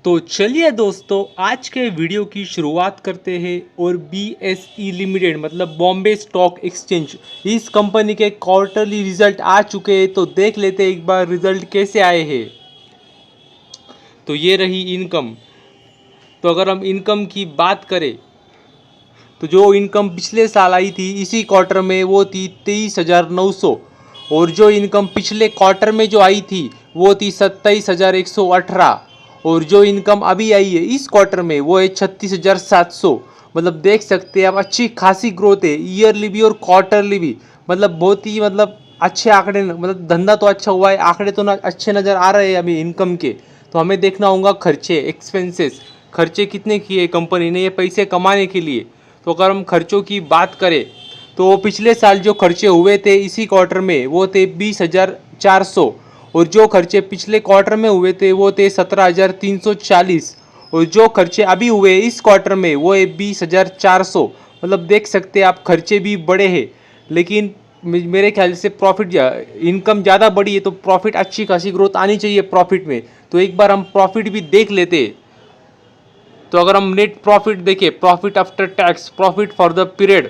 तो चलिए दोस्तों, आज के वीडियो की शुरुआत करते हैं। और BSE लिमिटेड मतलब बॉम्बे स्टॉक एक्सचेंज, इस कंपनी के क्वार्टरली रिजल्ट आ चुके हैं। तो देख लेते हैं एक बार रिजल्ट कैसे आए हैं। तो ये रही इनकम। तो अगर हम इनकम की बात करें तो जो इनकम पिछले साल आई थी इसी क्वार्टर में वो थी 23,900। और जो इनकम पिछले क्वार्टर में जो आई थी वो थी 27,118। और जो इनकम अभी आई है इस क्वार्टर में वो है 36,700। मतलब देख सकते हैं आप, अच्छी खासी ग्रोथ है ईयरली भी और क्वार्टरली भी। मतलब बहुत ही अच्छे आंकड़े, मतलब धंधा तो अच्छा हुआ है, आंकड़े तो अच्छे नज़र आ रहे हैं अभी इनकम के। तो हमें देखना होगा खर्चे, एक्सपेंसेस, खर्चे कितने किए कंपनी ने ये पैसे कमाने के लिए। तो अगर हम खर्चों की बात करें तो पिछले साल जो खर्चे हुए थे इसी क्वार्टर में वो थे 20,400। और जो खर्चे पिछले क्वार्टर में हुए थे वो थे 17,340। और जो खर्चे अभी हुए इस क्वार्टर में वो है 20,400। मतलब देख सकते हैं आप, खर्चे भी बड़े हैं लेकिन मेरे ख्याल से प्रॉफिट, इनकम ज़्यादा बड़ी है तो प्रॉफिट, अच्छी खासी ग्रोथ आनी चाहिए प्रॉफिट में। तो एक बार हम प्रॉफिट भी देख लेते हैं। तो अगर हम नेट प्रॉफिट देखें, profit after tax, profit for the period,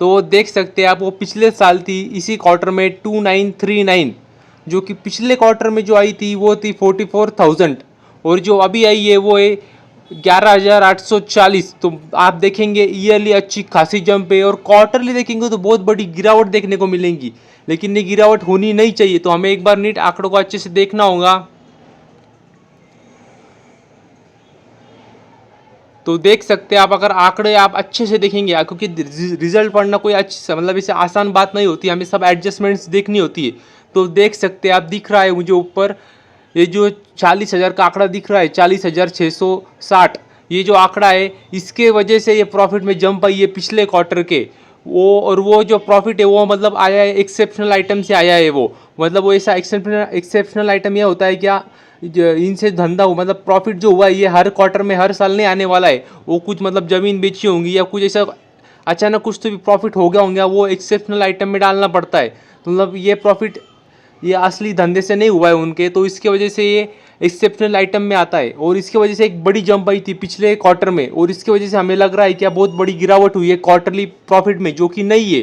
तो वो देख सकते हैं आप, वो पिछले साल थी इसी क्वार्टर में 2939। जो कि पिछले क्वार्टर में जो आई थी वो थी 44,000। और जो अभी आई है वो है 11,840। तो आप देखेंगे ईयरली अच्छी खासी जंप है और क्वार्टरली देखेंगे तो बहुत बड़ी गिरावट देखने को मिलेंगी। लेकिन ये गिरावट होनी नहीं चाहिए, तो हमें एक बार नीट आंकड़ों को अच्छे से देखना होगा। तो देख सकते हैं आप, अगर आंकड़े आप अच्छे से देखेंगे, क्योंकि रिजल्ट पढ़ना कोई अच्छी, मतलब इसे आसान बात नहीं होती, हमें सब एडजस्टमेंट्स देखनी होती है। तो देख सकते हैं आप, दिख रहा है मुझे ऊपर ये जो 40,000 का आंकड़ा दिख रहा है, 40,660, ये जो आंकड़ा है इसके वजह से ये प्रॉफिट में जंप आई है पिछले क्वार्टर के। वो और वो जो प्रॉफिट है वो मतलब आया है एक्सेप्शनल आइटम से आया है। वो मतलब वो ऐसा एक्सेप्शनल आइटम ये होता है क्या, इनसे धंधा हो, मतलब प्रॉफिट जो हुआ है ये हर क्वार्टर में हर साल नहीं आने वाला है। वो कुछ मतलब ज़मीन बेची होंगी या कुछ ऐसा अचानक कुछ तो भी प्रॉफिट हो गया होंगे, वो एक्सेप्शनल आइटम में डालना पड़ता है। तो मतलब ये प्रॉफिट ये असली धंधे से नहीं हुआ है उनके, तो इसके वजह से ये एक्सेप्शनल आइटम में आता है। और इसके वजह से एक बड़ी जंप आई थी पिछले क्वार्टर में, और इसकी वजह से हमें लग रहा है कि बहुत बड़ी गिरावट हुई है क्वार्टरली प्रॉफिट में, जो कि नहीं है।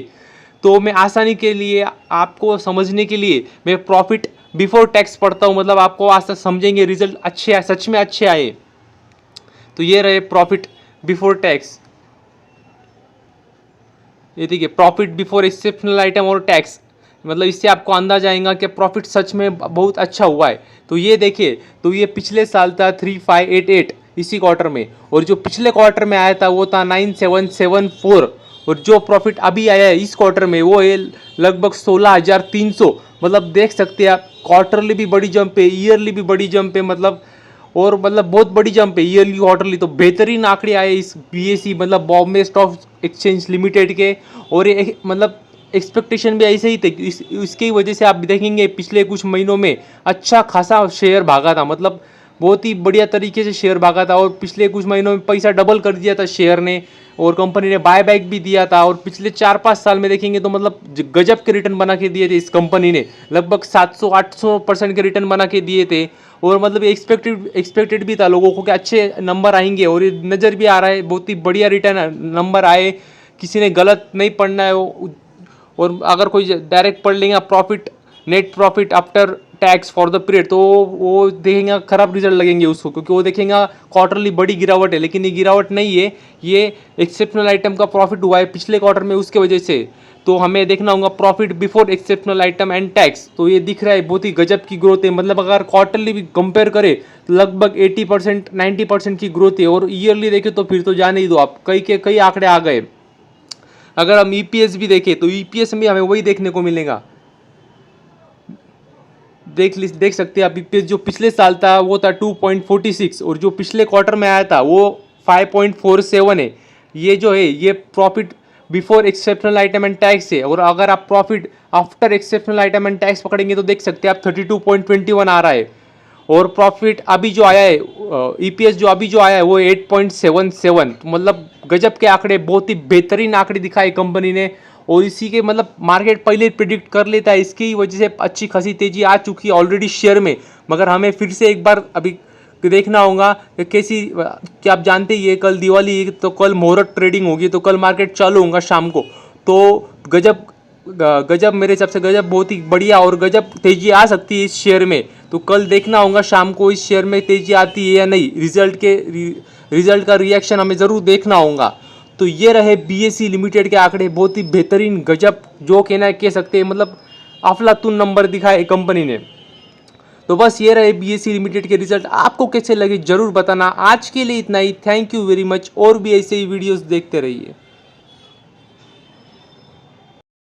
तो मैं आसानी के लिए, आपको समझने के लिए मैं प्रॉफिट बिफोर टैक्स पढ़ता हूँ, मतलब आपको आज समझेंगे रिजल्ट अच्छे आए, सच में अच्छे आए। तो ये रहे प्रॉफिट बिफोर टैक्स। ये देखिए, प्रॉफिट बिफोर एक्सेप्शनल आइटम और टैक्स, मतलब इससे आपको अंदाजा आएगा कि प्रॉफिट सच में बहुत अच्छा हुआ है। तो ये देखिए, तो ये पिछले साल था 3588 इसी क्वार्टर में, और जो पिछले क्वार्टर में आया था वो था 9774। और जो प्रॉफिट अभी आया है इस क्वार्टर में वो है लगभग 16,300। मतलब देख सकते हैं आप, क्वार्टरली भी बड़ी जंप है, ईयरली भी बड़ी जंप है, मतलब और मतलब बहुत बड़ी जंप है ईयरली क्वार्टरली। तो बेहतरीन आंकड़े आए इस BSE मतलब बॉम्बे स्टॉक एक्सचेंज लिमिटेड के। और ये मतलब एक्सपेक्टेशन भी ऐसे ही थे, इसकी वजह से आप देखेंगे पिछले कुछ महीनों में अच्छा खासा शेयर भागा था, मतलब बहुत ही बढ़िया तरीके से शेयर भागा था। और पिछले कुछ महीनों में पैसा डबल कर दिया था शेयर ने, और कंपनी ने बाय बैक भी दिया था। और पिछले 4-5 साल में देखेंगे तो मतलब गजब के रिटर्न बना के दिए थे इस कंपनी ने, लगभग 700-800% के रिटर्न बना के दिए थे। और मतलब एक्सपेक्टेड भी था लोगों को कि अच्छे नंबर आएंगे, और ये नज़र भी आ रहा है, बहुत ही बढ़िया रिटर्न नंबर आए। किसी ने गलत नहीं पढ़ना है और अगर कोई डायरेक्ट पढ़ लेंगे profit, net profit after tax for the period, तो वो देखेंगे खराब रिजल्ट लगेंगे उसको, क्योंकि वो देखेंगे क्वार्टरली बड़ी गिरावट है। लेकिन ये गिरावट नहीं है, ये एक्सेप्शनल आइटम का प्रॉफिट हुआ है पिछले क्वार्टर में, उसके वजह से। तो हमें देखना होगा profit before exceptional item and tax. तो ये दिख रहा है बहुत ही गजब की ग्रोथ है, मतलब अगर क्वार्टरली भी कंपेयर करें तो लगभग 80% 90% की ग्रोथ है। और ईयरली देखें तो फिर तो जाने ही दो आप, कई के कई आंकड़े आ गए। अगर हम EPS भी देखें तो EPS में हमें वही देखने को मिलेगा। देख सकते हैं आप, EPS जो पिछले साल था वो था 2.46, और जो पिछले क्वार्टर में आया था वो 5.47 है। ये जो है ये profit before exceptional item and tax है। और अगर आप profit after exceptional item and tax पकड़ेंगे तो देख सकते हैं आप 32.21 आ रहा है। और प्रॉफिट अभी जो आया है, EPS जो अभी जो आया है वो 8.77। मतलब गजब के आंकड़े, बहुत ही बेहतरीन आंकड़े दिखाए कंपनी ने। और इसी के मतलब मार्केट पहले प्रिडिक्ट कर लेता है, इसकी वजह से अच्छी खासी तेजी आ चुकी है ऑलरेडी शेयर में। मगर हमें फिर से एक बार अभी कि देखना होगा कि कैसी, कि आप जानते ही है कल दिवाली है, तो कल मुहूर्त ट्रेडिंग होगी, तो कल मार्केट चालू होगा शाम को, तो गजब गजब मेरे हिसाब से गजब बहुत ही बढ़िया और गजब तेजी आ सकती है इस शेयर में। तो कल देखना होगा शाम को इस शेयर में तेजी आती है या नहीं, रिजल्ट का रिएक्शन हमें ज़रूर देखना होगा। तो ये रहे बीएसई लिमिटेड के आंकड़े, बहुत ही बेहतरीन गजब जो कहना कह सकते हैं, मतलब अफलातून नंबर दिखाए कंपनी ने। तो बस ये रहे बीएसई लिमिटेड के रिजल्ट, आपको कैसे लगे जरूर बताना। आज के लिए इतना ही, थैंक यू वेरी मच, और भी ऐसे ही वीडियोस देखते रहिए।